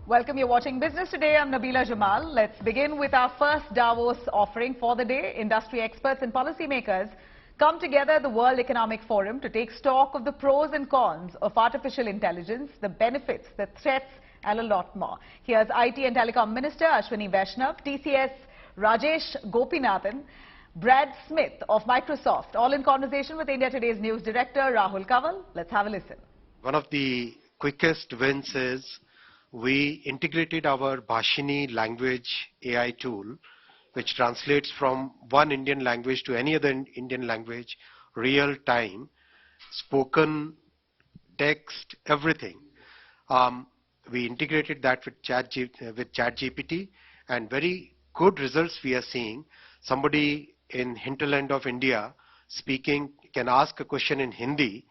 Welcome, you're watching Business Today. I'm Nabila Jamal. Let's begin with our first Davos offering for the day. Industry experts and policymakers come together at the World Economic Forum to take stock of the pros and cons of artificial intelligence, the benefits, the threats, and a lot more. Here's IT and Telecom Minister Ashwini Vaishnav, TCS Rajesh Gopinathan, Brad Smith of Microsoft, all in conversation with India Today's News Director Rahul Kanwal. Let's have a listen. One of the quickest wins is we integrated our Bhashini language AI tool, which translates from one Indian language to any other Indian language, real time, spoken, text, everything. We integrated that with ChatGPT, and very good results we are seeing. Somebody in hinterland of India speaking can ask a question in Hindi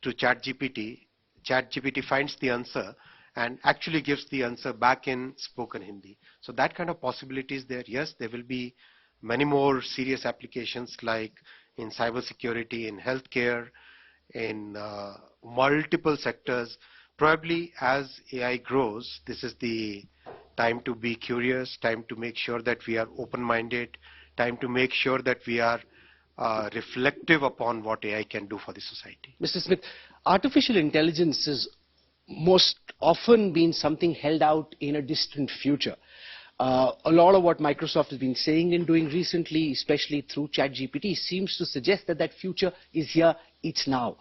to ChatGPT. ChatGPT finds the answer and actually gives the answer back in spoken Hindi. So that kind of possibility is there. Yes, there will be many more serious applications like in cybersecurity, in healthcare, in multiple sectors. Probably as AI grows, this is the time to be curious, time to make sure that we are open-minded, time to make sure that we are reflective upon what AI can do for the society. Mr. Smith, artificial intelligence is most often been something held out in a distant future. A lot of what Microsoft has been saying and doing recently, especially through ChatGPT, seems to suggest that that future is here, it's now.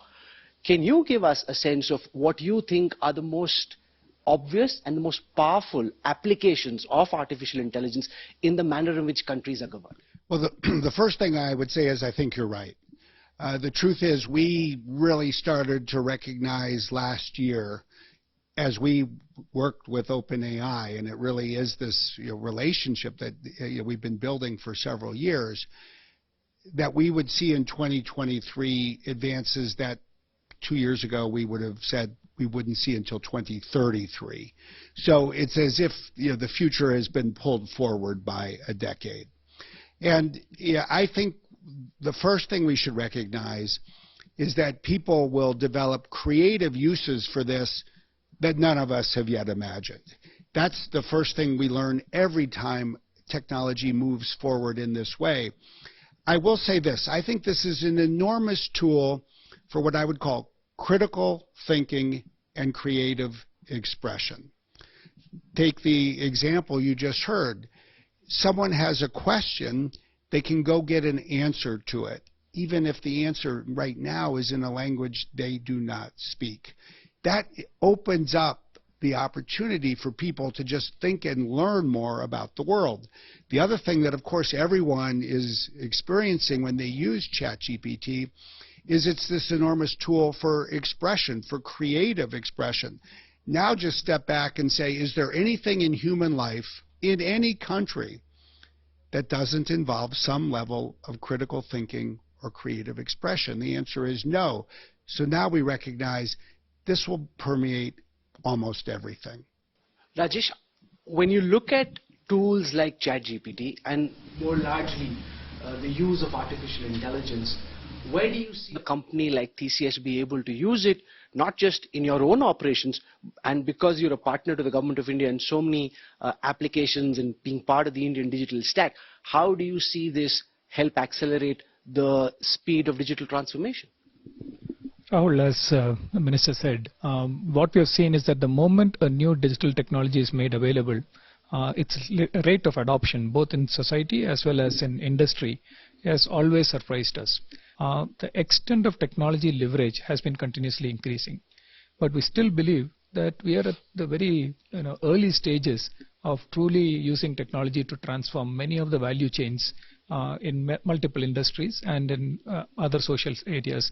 Can you give us a sense of what you think are the most obvious and the most powerful applications of artificial intelligence in the manner in which countries are governed? Well, the first thing I would say is I think you're right. The truth is we really started to recognize last year as we worked with OpenAI, and it really is this relationship that we've been building for several years, that we would see in 2023 advances that 2 years ago we would have said we wouldn't see until 2033. So it's as if the future has been pulled forward by a decade. And I think the first thing we should recognize is that people will develop creative uses for this that none of us have yet imagined. That's the first thing we learn every time technology moves forward in this way. I will say this, I think this is an enormous tool for what I would call critical thinking and creative expression. Take the example you just heard. Someone has a question, they can go get an answer to it, even if the answer right now is in a language they do not speak. That opens up the opportunity for people to just think and learn more about the world. The other thing that, of course, everyone is experiencing when they use ChatGPT is it's this enormous tool for expression, for creative expression. Now just step back and say, is there anything in human life, in any country, that doesn't involve some level of critical thinking or creative expression? The answer is no. So now we recognize this will permeate almost everything. Rajesh, when you look at tools like ChatGPT and more largely the use of artificial intelligence, where do you see a company like TCS be able to use it, not just in your own operations, and because you're a partner to the Government of India and so many applications and being part of the Indian digital stack, how do you see this help accelerate the speed of digital transformation? Rahul, as the Minister said, what we have seen is that the moment a new digital technology is made available, its rate of adoption, both in society as well as in industry, has always surprised us. The extent of technology leverage has been continuously increasing, but we still believe that we are at the very early stages of truly using technology to transform many of the value chains in multiple industries and in other social areas.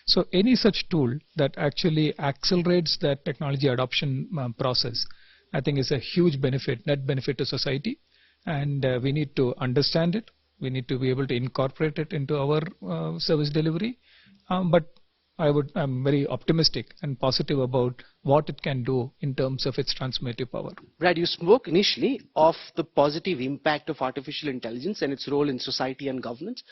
So any such tool that actually accelerates that technology adoption process, I think is a huge benefit, net benefit to society, and we need to understand it. We need to be able to incorporate it into our service delivery. But I'm very optimistic and positive about what it can do in terms of its transformative power. Brad, you spoke initially of the positive impact of artificial intelligence and its role in society and governance.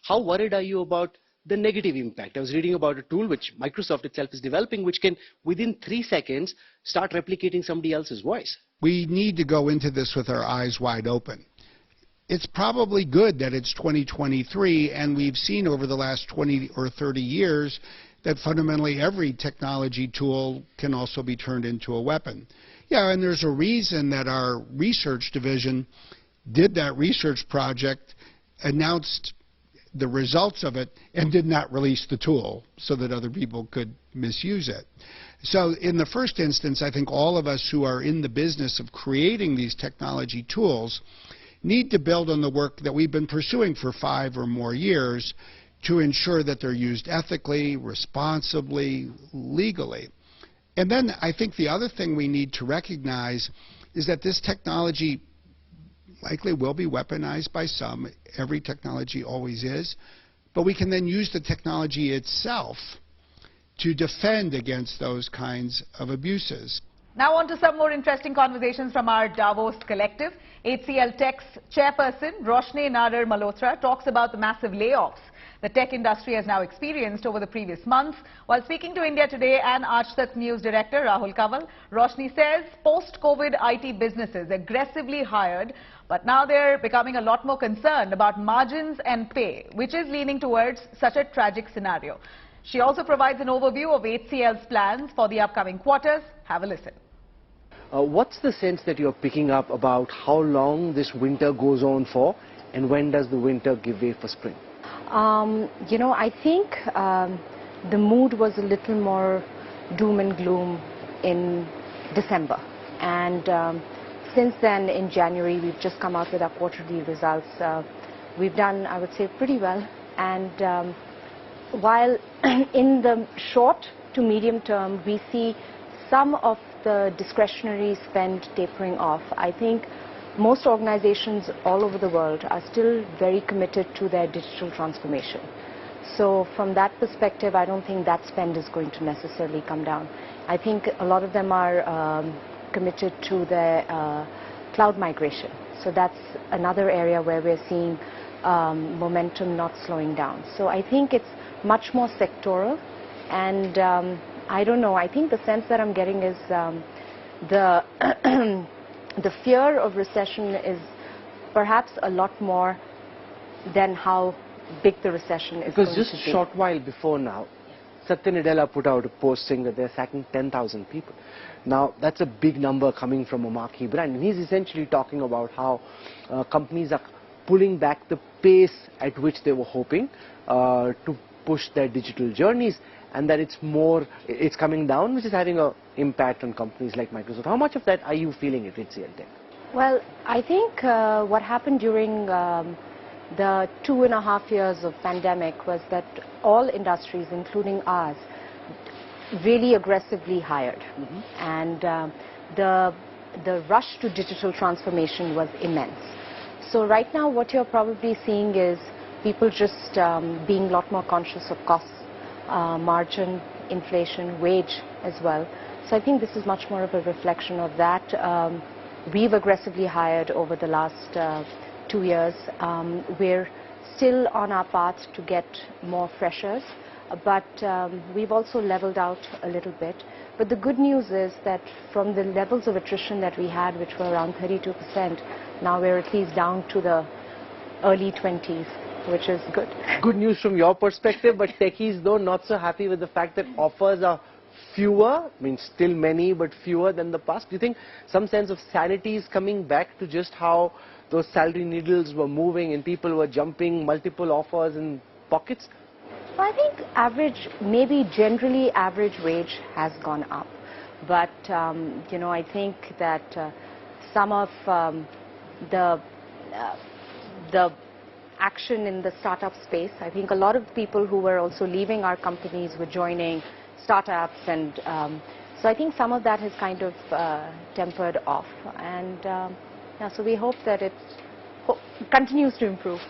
How worried are you about the negative impact. I was reading about a tool which Microsoft itself is developing, which can, within 3 seconds, start replicating somebody else's voice. We need to go into this with our eyes wide open. It's probably good that it's 2023, and we've seen over the last 20 or 30 years that fundamentally every technology tool can also be turned into a weapon. Yeah, and there's a reason that our research division did that research project, announced the results of it, and did not release the tool so that other people could misuse it. So in the first instance, I think all of us who are in the business of creating these technology tools need to build on the work that we've been pursuing for 5 or more years to ensure that they're used ethically, responsibly, legally. And then I think the other thing we need to recognize is that this technology likely will be weaponized by some. Every technology always is. But we can then use the technology itself to defend against those kinds of abuses. Now on to some more interesting conversations from our Davos collective. HCL Tech's chairperson, Roshni Nader Malhotra, talks about the massive layoffs the tech industry has now experienced over the previous months. While speaking to India Today and Aaj News director Rahul Kanwal, Roshni says post-COVID IT businesses aggressively hired, but now they're becoming a lot more concerned about margins and pay, which is leaning towards such a tragic scenario. She also provides an overview of HCL's plans for the upcoming quarters. Have a listen. What's the sense that you're picking up about how long this winter goes on for, and when does the winter give way for spring? You know, I think the mood was a little more doom and gloom in December. And since then, in January, we've just come out with our quarterly results. We've done, I would say, pretty well. And while in the short to medium term, we see some of the discretionary spend tapering off, I think most organizations all over the world are still very committed to their digital transformation. So from that perspective, I don't think that spend is going to necessarily come down. I think a lot of them are committed to their cloud migration. So that's another area where we're seeing momentum not slowing down. So I think it's much more sectoral, and I don't know, I think the sense that I'm getting is the the fear of recession is perhaps a lot more than how big the recession is going to be. Because just a short while before now, Satya Nadella put out a post saying that they're sacking 10,000 people. Now, that's a big number coming from a marquee brand. And he's essentially talking about how companies are pulling back the pace at which they were hoping to push their digital journeys, and that it's coming down, which is having an impact on companies like Microsoft. How much of that are you feeling at HCL Tech? Well, I think what happened during the 2.5 years of pandemic was that all industries, including ours, really aggressively hired. And the rush to digital transformation was immense. So right now what you're probably seeing is people just being a lot more conscious of costs, margin, inflation, wage as well. So I think this is much more of a reflection of that. We've aggressively hired over the last 2 years. We're still on our path to get more freshers, but we've also leveled out a little bit. But the good news is that from the levels of attrition that we had, which were around 32%, now we're at least down to the early 20s, which is good. Good news from your perspective, but techies though not so happy with the fact that offers are fewer, I mean still many, but fewer than the past. Do you think some sense of sanity is coming back to just how those salary needles were moving and people were jumping multiple offers in pockets? I think average, maybe generally average wage has gone up. But, you know, I think that some of the action in the startup space, I think a lot of people who were also leaving our companies were joining startups, and so I think some of that has kind of tempered off. And yeah, so we hope that it continues to improve.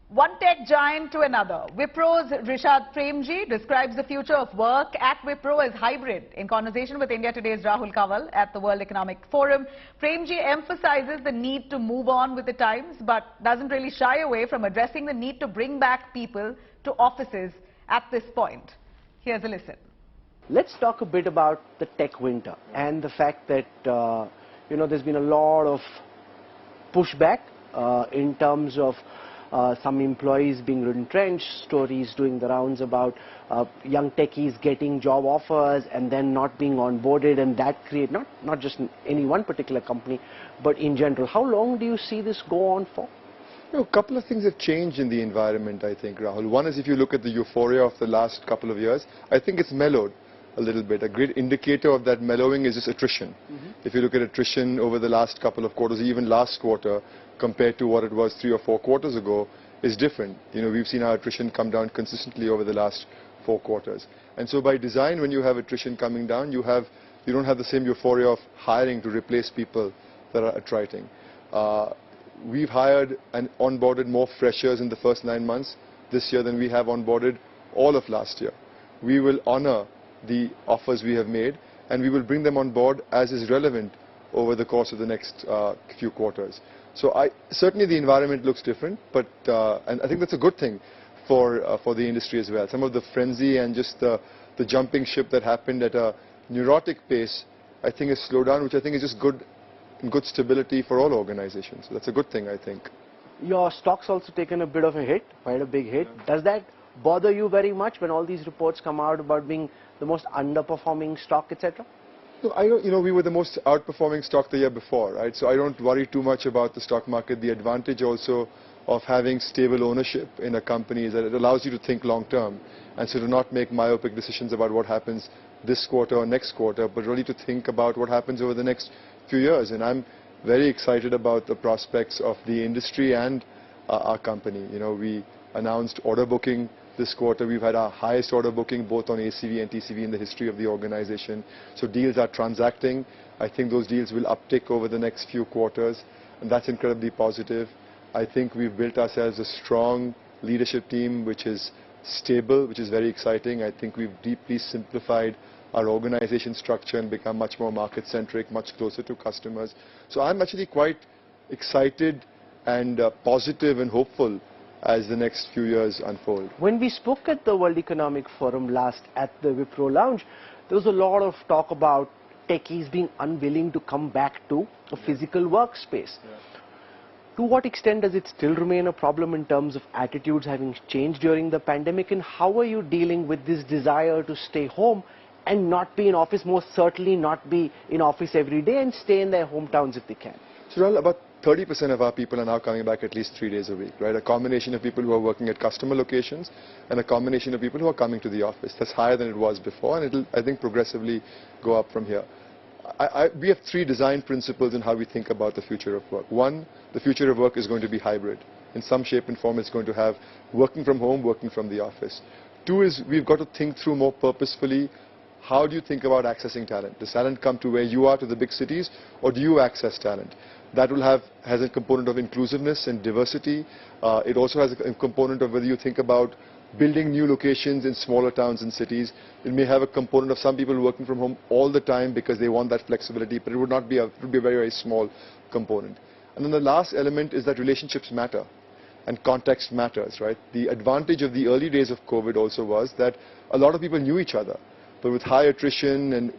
One tech giant to another. Wipro's Rishad Premji describes the future of work at Wipro as hybrid. In conversation with India Today's Rahul Kanwal at the World Economic Forum, Premji emphasizes the need to move on with the times, but doesn't really shy away from addressing the need to bring back people to offices at this point. Here's a listen. Let's talk a bit about the tech winter and the fact that, there's been a lot of pushback in terms of some employees being retrenched, stories doing the rounds about young techies getting job offers and then not being onboarded, and that create not just in any one particular company, but in general. How long do you see this go on for? A couple of things have changed in the environment, I think, Rahul. One is if you look at the euphoria of the last couple of years, I think it's mellowed a little bit. A great indicator of that mellowing is just attrition. If you look at attrition over the last couple of quarters, even last quarter, compared to what it was 3 or 4 quarters ago, is different. We've seen our attrition come down consistently over the last 4 quarters. And so by design, when you have attrition coming down, you don't have the same euphoria of hiring to replace people that are attriting. We've hired and onboarded more freshers in the first 9 months this year than we have onboarded all of last year. We will honor the offers we have made, and we will bring them on board as is relevant over the course of the next few quarters. So certainly the environment looks different, but and I think that's a good thing for the industry as well. Some of the frenzy and just the jumping ship that happened at a neurotic pace, I think has slowed down, which I think is just good stability for all organizations. So that's a good thing, I think. Your stock's also taken a bit of a hit, quite a big hit. Does that bother you very much when all these reports come out about being the most underperforming stock, etc.? No, we were the most outperforming stock the year before, right? So I don't worry too much about the stock market. The advantage also of having stable ownership in a company is that it allows you to think long term, and so to not make myopic decisions about what happens this quarter or next quarter, but really to think about what happens over the next few years. And I'm very excited about the prospects of the industry and our company. We announced order booking this quarter. We've had our highest order booking both on ACV and TCV in the history of the organization. So deals are transacting. I think those deals will uptick over the next few quarters, and that's incredibly positive. I think we've built ourselves a strong leadership team which is stable, which is very exciting. I think we've deeply simplified our organization structure and become much more market-centric, much closer to customers. So I'm actually quite excited and positive and hopeful as the next few years unfold. When we spoke at the World Economic Forum last at the Wipro Lounge, there was a lot of talk about techies being unwilling to come back to a physical workspace. To what extent does it still remain a problem in terms of attitudes having changed during the pandemic, and how are you dealing with this desire to stay home and not be in office, most certainly not be in office every day and stay in their hometowns if they can? So about 30% of our people are now coming back at least 3 days a week, right? A combination of people who are working at customer locations and a combination of people who are coming to the office. That's higher than it was before, and it'll, I think, progressively go up from here. We have 3 design principles in how we think about the future of work. 1, the future of work is going to be hybrid. In some shape and form, it's going to have working from home, working from the office. 2 is we've got to think through more purposefully. How do you think about accessing talent? Does talent come to where you are, to the big cities, or do you access talent? That has a component of inclusiveness and diversity. It also has a component of whether you think about building new locations in smaller towns and cities. It may have a component of some people working from home all the time because they want that flexibility, but it would be a very, very small component. And then the last element is that relationships matter and context matters, right? The advantage of the early days of COVID also was that a lot of people knew each other, but with high attrition and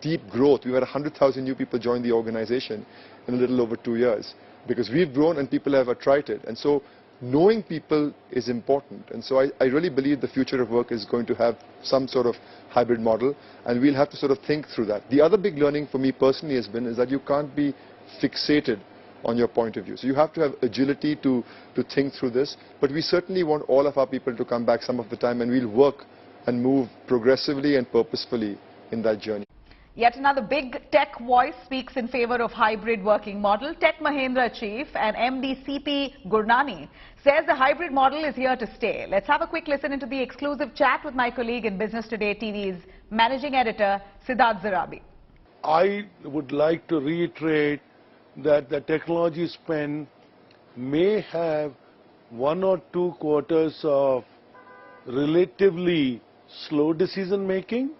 deep growth, we had 100,000 new people join the organization in a little over 2 years because we've grown and people have attrited. And so knowing people is important. And so I really believe the future of work is going to have some sort of hybrid model, and we'll have to sort of think through that. The other big learning for me personally has been is that you can't be fixated on your point of view. So you have to have agility to think through this. But we certainly want all of our people to come back some of the time, and we'll work and move progressively and purposefully in that journey. Yet another big tech voice speaks in favor of hybrid working model. Tech Mahindra chief and MD CP Gurnani says the hybrid model is here to stay. Let's have a quick listen into the exclusive chat with my colleague in Business Today TV's managing editor, Siddharth Zarabi. I would like to reiterate that the technology spend may have 1 or 2 quarters of relatively slow decision making,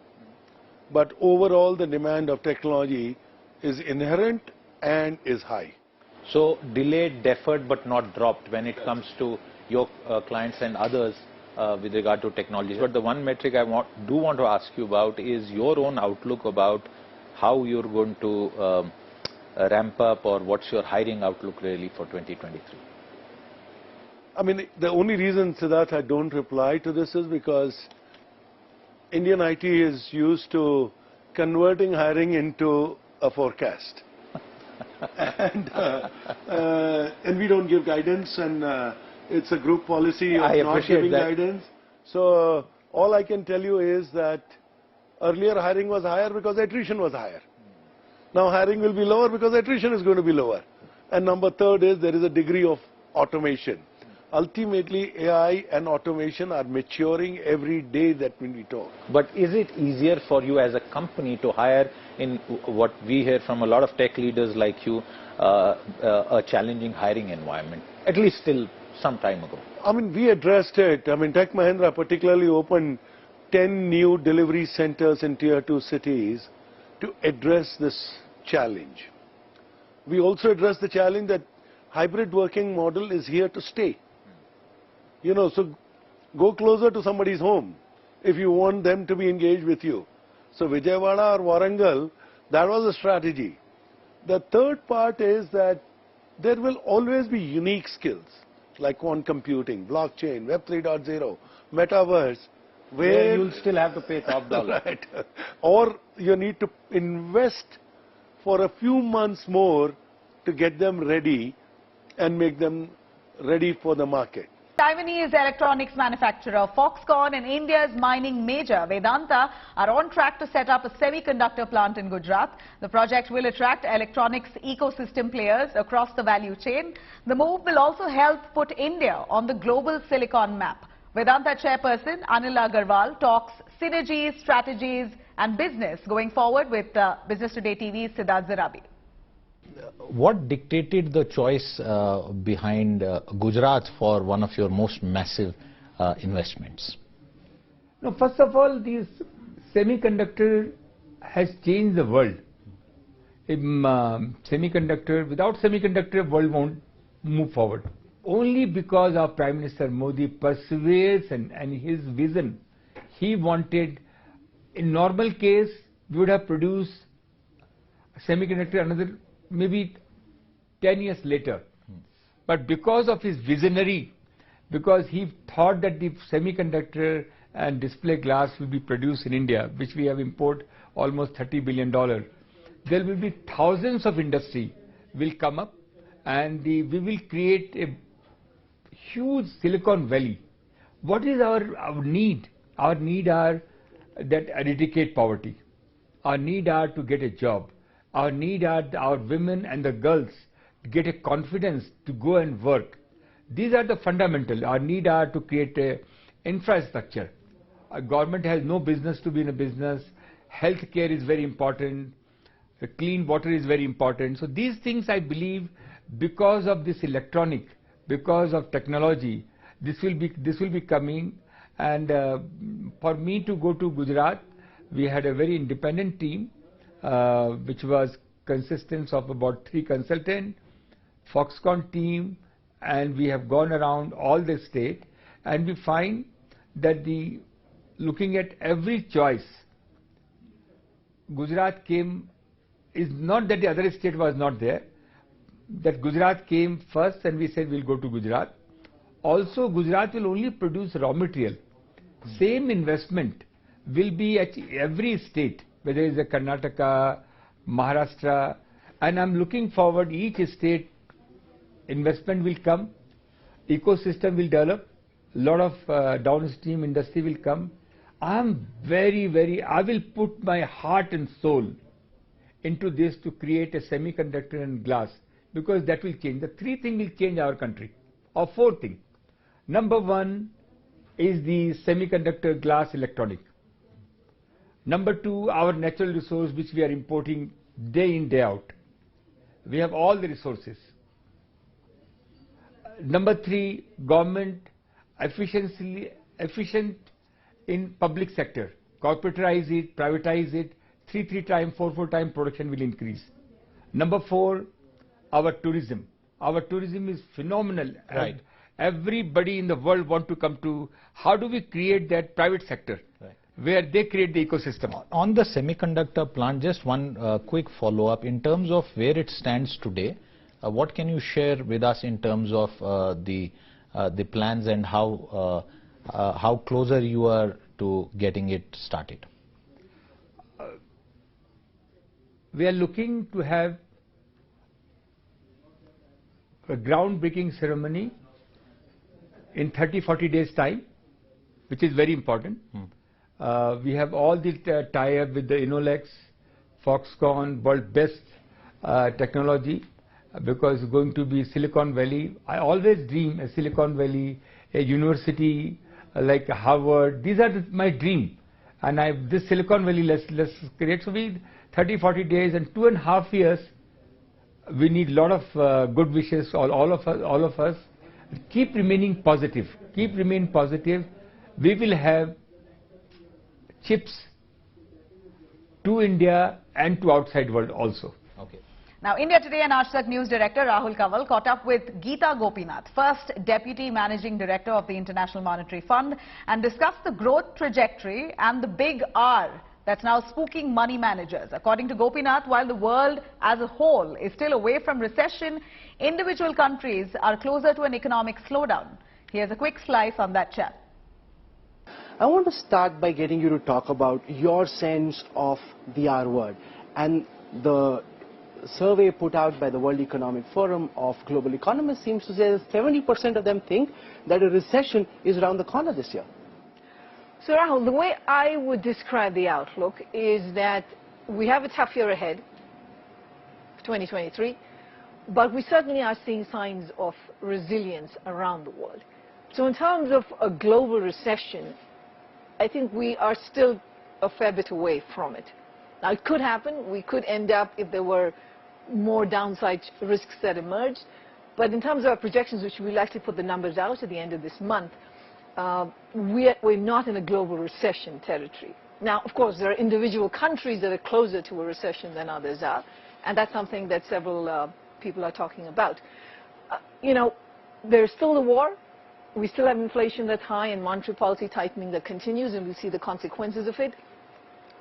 but overall the demand of technology is inherent and is high. So delayed, deferred but not dropped when it comes to your clients and others. with regard to technologies. But the one metric I do want to ask you about is your own outlook about how you're going to ramp up, or what's your hiring outlook really for 2023? I mean, the only reason, Siddharth, I don't reply to this is because Indian IT is used to converting hiring into a forecast. And we don't give guidance, and it's a group policy of not giving guidance. So all I can tell you is that earlier hiring was higher because attrition was higher. Now hiring will be lower because attrition is going to be lower. And number third is there is a degree of automation. Ultimately, AI and automation are maturing every day that when we talk. But is it easier for you as a company to hire, in what we hear from a lot of tech leaders like you, a challenging hiring environment, at least till some time ago? I mean, we addressed it. I mean, Tech Mahindra particularly opened 10 new delivery centers in Tier 2 cities to address this challenge. We also addressed the challenge that hybrid working model is here to stay. You know, so go closer to somebody's home if you want them to be engaged with you. So Vijayawada or Warangal, that was a strategy. The third part is that there will always be unique skills like quantum computing, blockchain, Web 3.0, metaverse, where you'll still have to pay top dollar. Right. Or you need to invest for a few months more to get them ready and make them ready for the market. Taiwanese electronics manufacturer Foxconn and India's mining major Vedanta are on track to set up a semiconductor plant in Gujarat. The project will attract electronics ecosystem players across the value chain. The move will also help put India on the global silicon map. Vedanta chairperson Anil Agarwal talks synergies, strategies and business going forward with Business Today TV's Siddharth Zarabi. What dictated the choice behind Gujarat for one of your most massive investments? No, first of all, this semiconductor has changed the world. Without semiconductor, world won't move forward. Only because of Prime Minister Modi perseveres and his vision, he wanted, in normal case, we would have produced semiconductor another maybe 10 years later. But because of his visionary, because he thought that the semiconductor and display glass will be produced in India, which we have imported almost $30 billion, there will be thousands of industry will come up, and we will create a huge Silicon Valley. What is our need? Our need are that eradicate poverty. Our need are to get a job. Our need are our women and the girls to get a confidence to go and work. These are the fundamental. Our need are to create a infrastructure. Our government has no business to be in a business. Healthcare is very important. The clean water is very important. So these things, I believe, because of this electronic, because of technology, this will be coming. And for me to go to Gujarat, we had a very independent team, which was consistent of about 3 consultants, Foxconn team, and we have gone around all the state, and we find that looking at every choice, Gujarat came, is not that the other state was not there, that Gujarat came first, and we said we'll go to Gujarat. Also, Gujarat will only produce raw material. Same investment will be at every state, whether it's a Karnataka, Maharashtra, and I'm looking forward, each state investment will come, ecosystem will develop, a lot of downstream industry will come. I will put my heart and soul into this to create a semiconductor and glass, because that will change. The 3 things will change our country, or 4 things. Number 1 is the semiconductor glass electronic. Number 2, our natural resource which we are importing day in, day out. We have all the resources. Number 3, government efficient in public sector. Corporatize it, privatize it, 3 times, 4 times production will increase. Number 4, our tourism. Our tourism is phenomenal. Right. everybody in the world want to come to, how do we create that private sector where they create the ecosystem? On the semiconductor plant, just one quick follow-up. In terms of where it stands today, what can you share with us in terms of the plans and how closer you are to getting it started? We are looking to have a groundbreaking ceremony in 30-40 days time, which is very important. We have all the tie-up with the Innolex, Foxconn, world best technology, because it's going to be Silicon Valley. I always dream a Silicon Valley, a university like Harvard. These are my dream. And this Silicon Valley, let's create. So we 30-40 days and 2.5 years. We need a lot of good wishes, all of us. Keep remaining positive. Keep remaining positive. We will have chips to India and to outside world also. Okay. Now, India Today and Aaj Tak News Director Rahul Kanwal caught up with Geeta Gopinath, first Deputy Managing Director of the International Monetary Fund, and discussed the growth trajectory and the big R that's now spooking money managers. According to Gopinath, while the world as a whole is still away from recession, individual countries are closer to an economic slowdown. Here's a quick slice on that chat. I want to start by getting you to talk about your sense of the R word. And the survey put out by the World Economic Forum of global economists seems to say that 70% of them think that a recession is around the corner this year. So Rahul, the way I would describe the outlook is that we have a tough year ahead, 2023, but we certainly are seeing signs of resilience around the world. So in terms of a global recession, I think we are still a fair bit away from it. Now, it could happen. We could end up, if there were more downside risks that emerged. But in terms of our projections, which we'll actually put the numbers out at the end of this month, we're not in a global recession territory. Now, of course, there are individual countries that are closer to a recession than others are, and that's something that several people are talking about. There's still the war. We still have inflation that's high and monetary policy tightening that continues, and we see the consequences of it.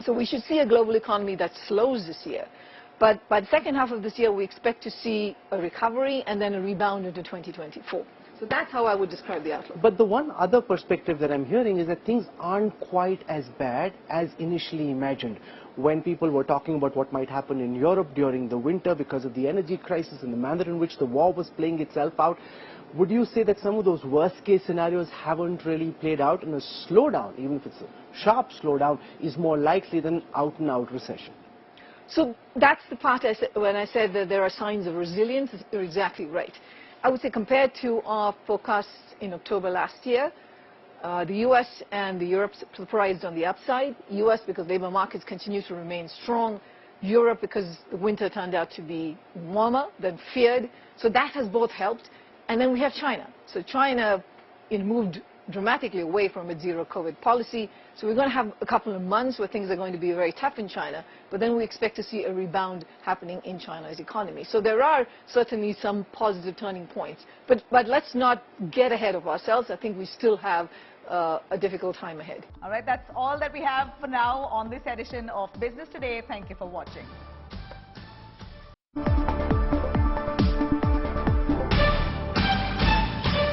So we should see a global economy that slows this year. But by the second half of this year, we expect to see a recovery and then a rebound into 2024. So that's how I would describe the outlook. But the one other perspective that I'm hearing is that things aren't quite as bad as initially imagined. When people were talking about what might happen in Europe during the winter because of the energy crisis and the manner in which the war was playing itself out, would you say that some of those worst-case scenarios haven't really played out, and a slowdown, even if it's a sharp slowdown, is more likely than out-and-out recession? So that's the part when I said that there are signs of resilience. You're exactly right. I would say compared to our forecasts in October last year, the U.S. and Europe surprised on the upside. U.S. because labor markets continue to remain strong. Europe because the winter turned out to be warmer than feared. So that has both helped. And then we have China. So China moved dramatically away from its zero-COVID policy. So we're going to have a couple of months where things are going to be very tough in China. But then we expect to see a rebound happening in China's economy. So there are certainly some positive turning points. But let's not get ahead of ourselves. I think we still have a difficult time ahead. All right, that's all that we have for now on this edition of Business Today. Thank you for watching.